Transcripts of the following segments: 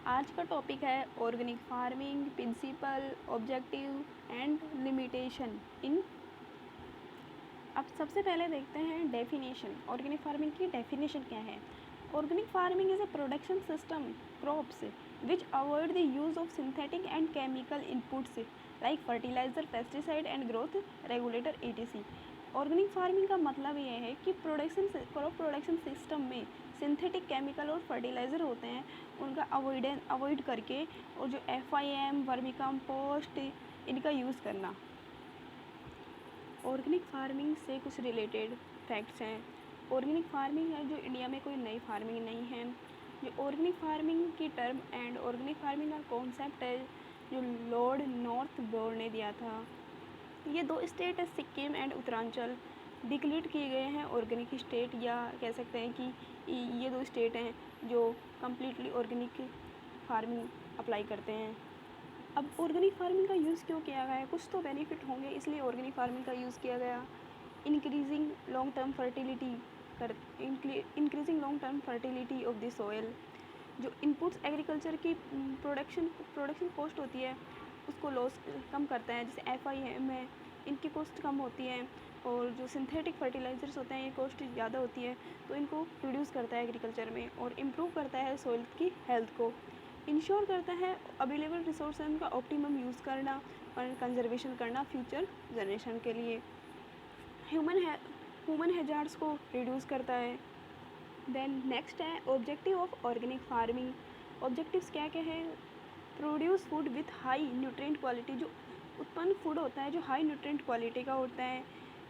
आज का टॉपिक है organic farming principle objective and limitation इन। अब सबसे पहले देखते हैं डेफिनेशन। ऑर्गेनिक फार्मिंग की डेफिनेशन क्या है? Organic farming is a production system crops which avoid the use of synthetic and chemical inputs like fertiliser pesticide and growth regulator etc। Organic farming का मतलब ये है कि क्रॉप प्रोडक्शन सिस्टम में synthetic chemical और fertiliser होते हैं उनका अवॉइड करके, और जो FIM वर्मी कंपोस्ट इनका यूज़ करना। ऑर्गेनिक फार्मिंग से कुछ रिलेटेड फैक्ट्स हैं। ऑर्गेनिक फार्मिंग है जो इंडिया में कोई नई फार्मिंग नहीं है। जो ऑर्गेनिक फार्मिंग की टर्म एंड ऑर्गेनिक फार्मिंग का कॉन्सेप्ट है जो लॉर्ड नॉर्थबोर्न ने दिया था। ये दो स्टेट है सिक्किम एंड उत्तरांचल डिक्लेयर किए गए हैं ऑर्गेनिक स्टेट, या कह सकते हैं कि ये दो स्टेट हैं जो कम्प्लीटली ऑर्गेनिक फार्मिंग अप्लाई करते हैं। अब ऑर्गेनिक फार्मिंग का यूज़ क्यों किया गया है? कुछ तो बेनिफिट होंगे इसलिए ऑर्गेनिक फार्मिंग का यूज़ किया गया। Increasing long term fertility of the soil. जो इनपुट्स एग्रीकल्चर की प्रोडक्शन कॉस्ट होती है उसको लॉस कम करता है, जैसे FIM है इनकी कॉस्ट कम होती है, और जो सिंथेटिक फर्टिलाइज़र्स होते हैं ये कॉस्ट ज़्यादा होती है, तो इनको रिड्यूस करता है एग्रीकल्चर में, और इम्प्रूव करता है सॉइल की हेल्थ को, इंश्योर करता है अवेलेबल रिसोर्स का ऑप्टिमम यूज़ करना और कंजर्वेशन करना फ्यूचर जनरेशन के लिए। ह्यूमन हैजार्ड्स को रिड्यूस करता है। देन नेक्स्ट है objective of organic farming. Objectives क्या क्या है? Produce food with high nutrient quality. जो उत्पन्न फूड होता है जो हाई न्यूट्रिएंट क्वालिटी का होता है।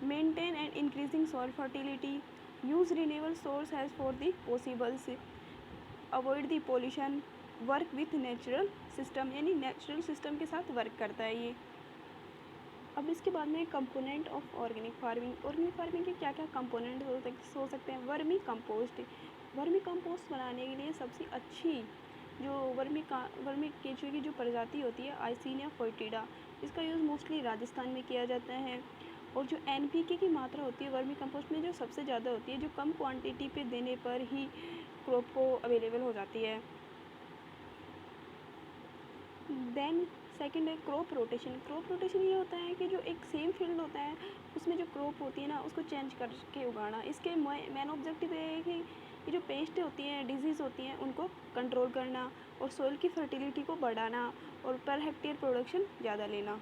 Maintain and increasing soil fertility. Use renewable source has for the possibles. Avoid the pollution. Work with natural system, यानी नेचुरल सिस्टम के साथ वर्क करता है ये। अब इसके बाद में component of organic farming. Organic farming के क्या क्या कंपोनेंट हो सकते हैं? वर्मी कंपोस्ट बनाने के लिए सबसे अच्छी जो वर्मी केचुए की जो प्रजाति होती है आइसिनिया फोएटिडा, इसका यूज़ मोस्टली राजस्थान में किया जाता है। और जो NPK की मात्रा होती है वर्मी कंपोस्ट में जो सबसे ज़्यादा होती है, जो कम क्वांटिटी पे देने पर ही क्रॉप को अवेलेबल हो जाती है। देन सेकंड है क्रॉप रोटेशन। क्रॉप रोटेशन ये होता है कि जो एक सेम फील्ड होता है उसमें जो क्रॉप होती है ना उसको चेंज करके उगाना। इसके मेन ऑब्जेक्टिव ये है कि ये जो पेस्ट होती हैं डिजीज़ होती हैं उनको कंट्रोल करना और सॉइल की फर्टिलिटी को बढ़ाना और पर हेक्टेयर प्रोडक्शन ज़्यादा लेना।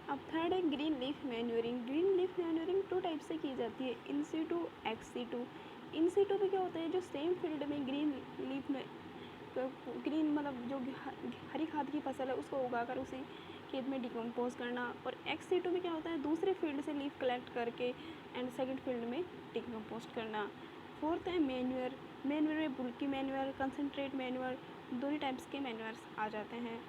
अब थर्ड है green leaf manuring. Green leaf manuring 2 type से की जाती है, in situ ex-situ। In situ में क्या होता है जो सेम फील्ड में ग्रीन मतलब जो हरी खाद की फसल है उसको उगाकर उसी खेत में डिकम्पोज करना। और ex-situ में क्या होता है दूसरे फील्ड से लीफ कलेक्ट करके एंड सेकंड फील्ड में डिकम्पोस्ट करना। फोर्थ है मैन्यूअर में बुल्की मैन्यूअर कंसनट्रेट मैन्यूअर, दोनों टाइप्स के मैन्यूअर्स आ जाते हैं।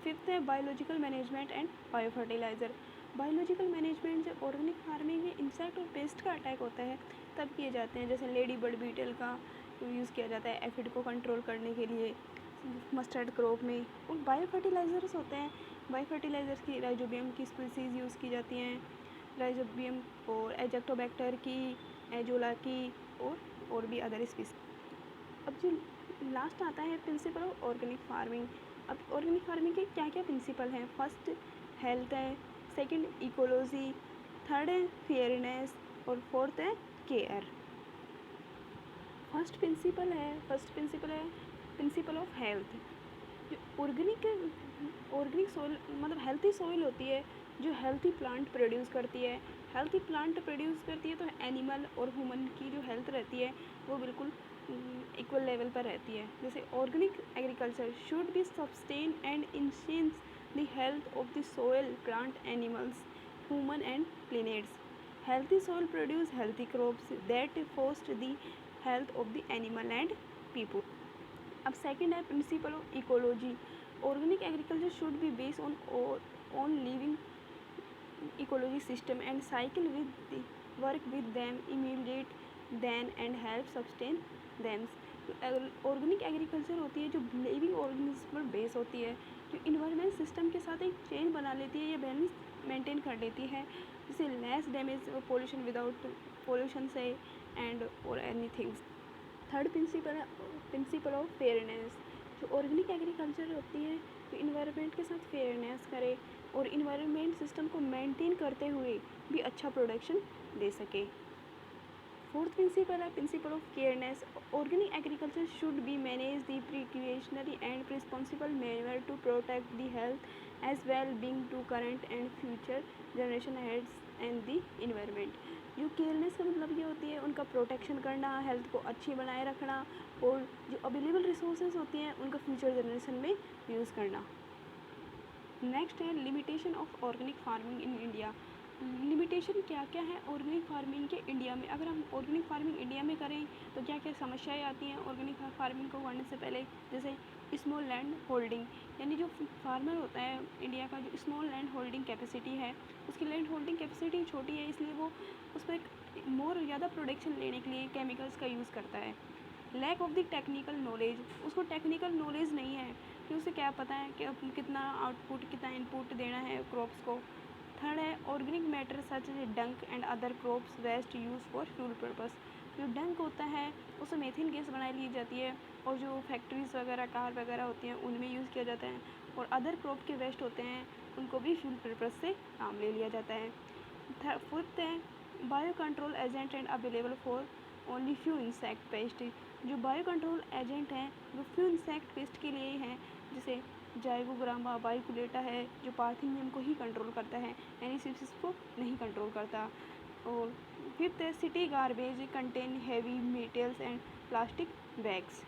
फिफ्थ है biological management and bio fertiliser. Biological management से ऑर्गेनिक फार्मिंग में इंसेक्ट और पेस्ट का अटैक होता है तब किए जाते हैं, जैसे लेडी बर्ड बीटल का यूज़ किया जाता है एफिड को कंट्रोल करने के लिए मस्टर्ड क्रॉप में। और बायो फर्टिलाइज़र्स होते हैं, बायो फर्टिलाइज़र्स की राइजोबियम की स्पीसीज़ यूज़ की जाती हैं, राइजोबियम और एजेक्टोबैक्टर की, एजोला की और भी अदर स्पीसीज। अब जो लास्ट आता है प्रिंसिपल ऑफ ऑर्गेनिक फार्मिंग। अब ऑर्गेनिक फार्मिंग के क्या क्या प्रिंसिपल हैं? फर्स्ट हेल्थ है, सेकंड इकोलॉजी, थर्ड है फेयरनेस और फोर्थ है केयर। फर्स्ट प्रिंसिपल है प्रिंसिपल ऑफ हेल्थ। जो ऑर्गेनिक सॉइल मतलब हेल्थी सॉइल होती है जो हेल्थी प्लांट प्रोड्यूस करती है। तो एनिमल और ह्यूमन की जो हेल्थ रहती है वो बिल्कुल इक्वल लेवल पर रहती है। जैसे organic agriculture should be sustain and enhance the health of the soil plant animals human and planets. Healthy soil produce healthy crops that foster the health of the animal and people. अब second है principle of ecology. Organic agriculture should be based on living ecology system and cycle with work with them immediate then and help sustain them। Organic agriculture होती है जो living organism पर base होती है, जो environment system के साथ एक चेन बना लेती है या बैलेंस मेंटेन कर लेती है, जिससे less damage pollution without pollution से एंड और एनीथिंग्स। थर्ड प्रिंसिपल है प्रिंसिपल ऑफ फेयरनेस। जो ऑर्गेनिक एग्रीकल्चर होती है तो इन्वायरमेंट के साथ फेयरनेस करे और इन्वायरमेंट सिस्टम को मेंटेन करते हुए भी अच्छा प्रोडक्शन दे सके। फोर्थ प्रिंसिपल है principle of careness. Organic agriculture should be manage the precautionary and responsible manner to protect the health as well being to current and future generation heads and the environment. जो careness का मतलब ये होती है उनका protection करना, health को अच्छी बनाए रखना और जो अवेलेबल रिसोर्सेज होती हैं उनका फ्यूचर जनरेशन में यूज़ करना। नेक्स्ट है limitation of organic farming in India. Limitation क्या क्या है ऑर्गेनिक फार्मिंग के इंडिया में। अगर हम ऑर्गेनिक फार्मिंग इंडिया में करें तो क्या क्या समस्याएं आती हैं ऑर्गेनिक फार्मिंग को करने से पहले। जैसे स्मॉल लैंड होल्डिंग, यानी जो फार्मर होता है इंडिया का, जो स्मॉल लैंड होल्डिंग कैपेसिटी है, उसकी लैंड होल्डिंग कैपेसिटी छोटी है, इसलिए वो उस पर मोर ज़्यादा प्रोडक्शन लेने के लिए केमिकल्स का यूज़ करता है। Lack of the technical knowledge, उसको टेक्निकल नॉलेज नहीं है कि उसे क्या पता है कि कितना आउटपुट, कितना इनपुट देना है क्रॉप्स को। थर्ड है organic matter such as dung and other crops waste use for fuel purpose. जो डंक होता है उससे मेथिन गैस बनाई ली जाती है और जो फैक्ट्रीज वगैरह, कार वगैरह होती हैं उनमें यूज़ किया जाता है, और अदर क्रॉप के वेस्ट होते हैं उनको भी फ्यूल पर्पस से काम ले लिया जाता है। फोर्थ है bio control agent and available for only few insect pest. जो बायो कंट्रोल एजेंट हैं वो फ्यू इंसेक्ट पेस्ट के लिए हैं, जैसे जाइगोग्रामा बाइकुलेटा है जो पार्थिनियम को ही कंट्रोल करता है, एनीसिप्सिस को नहीं कंट्रोल करता। और फिफ्थ है city garbage contain heavy metals and plastic bags.